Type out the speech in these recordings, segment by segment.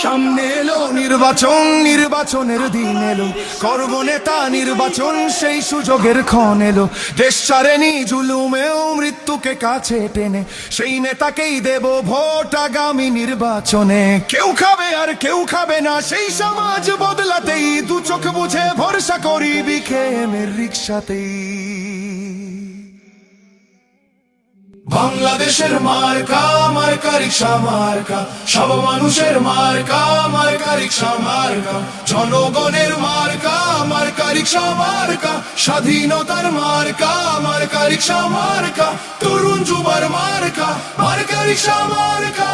সামনে এলো নির্বাচন, নির্বাচনের দিন এলো, করব নেতা নির্বাচন, সেই সুযোগের ক্ষণ এলো। দেশ ছাড়েনি জুলুমেও মৃত্যুকে কাছে টেনে, সেই নেতাকেই দেব ভোট আগামী নির্বাচনে। কেউ খাবে আর কেউ খাবে না, সেই সমাজ বদলাতেই দু চোখ বুঝে ভরসা করি বিকেএমের রিক্সাতেই। বাংলাদেশের মার্কা, মার্কা রিক্সা মার্কা, সব মানুষের মার্কা, মার্কা রিক্সা মার্কা, জনগণের মার্কা, মার্কা রিক্সা মার্কা, স্বাধীনতার মার্কা, মার্কা রিক্সা মার্কা, তরুণ যুবার মার্কা, মার্কা রিক্সা মার্কা।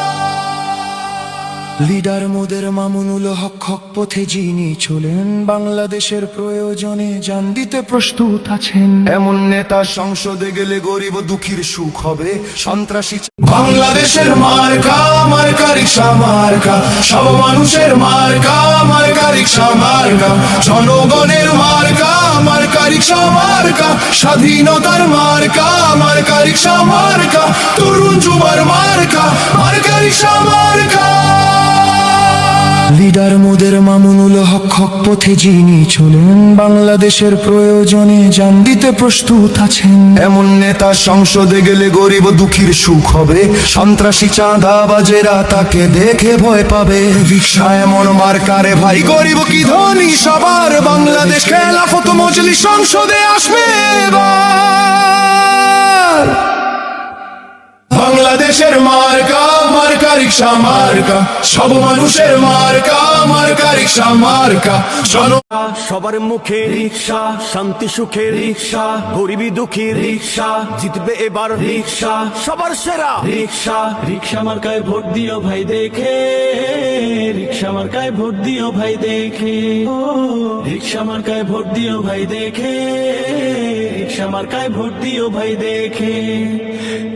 লিডার মোদের মামুনুল হক, হক পথে যিনি চলেন, বাংলাদেশের প্রয়োজনে জান দিতে প্রস্তুত আছেন। এমন নেতা সংসদে গেলে গরিব দুঃখীর সুখ হবে, সন্ত্রাসী। বাংলাদেশের মার্কা, মার্কা রিক্সা মার্কা, সব মানুষের মার্কা, মার্কা রিক্সা মার্কা, জনগণের মার্কা, মার্কা রিক্সা মার্কা, স্বাধীনতার মার্কা, মার্কা রিক্সা মার্কা, তরুণ যুবার মার্কা, মার্কা রিক্সা মার্কা। লিডার মোদের মামুনুল হক, হক পথে যিনি চলেন, বাংলাদেশের প্রয়োজনে জান দিতে প্রস্তুত আছেন। এমন নেতা সংসদে গেলে গরিব দুঃখীর সুখ হবে, সন্ত্রাসী চাঁদাবাজেরা তাকে দেখে ভয় পাবে। রিক্সা এমন মার্কারে ভাই, গরিব কি ধনী সবার, বাংলাদেশ খেলাফত মজলিস সংসদে আসবে এবার। বাংলাদেশের মার্কা, মার্কা রিক্সা মার্কা, সব মানুষের মার্কা, মার্কা রিক্সা মার্কা, সবার মুখে রিক্সা, শান্তি সুখে রিক্সা, গরিবী দুঃখী রিক্সা, জিতবে এবার রিক্সা, সবার সেরা রিক্সা। রিক্সা মার্কায় ভোট দিও ভাই দেখে, রিক্সা মার্কায় ভোট দিও ভাই দেখে, রিক্সা মার্কায় ভোট দিও ভাই দেখে, রিক্সা মার্কায় ভোট দিও ভাই দেখে।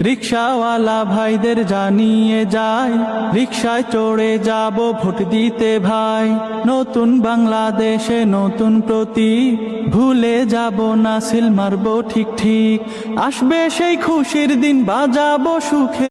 রিক্সাওয়ালা ভাইদের জানিয়ে যায়, রিক্সায় চড়ে যাব ভোট দিতে ভাই। নতুন বাংলাদেশে নতুন প্রতীক, ভুলে যাব না সিল মারবো ঠিক ঠিক, আসবে সেই খুশির দিন বাজাবো সুখে।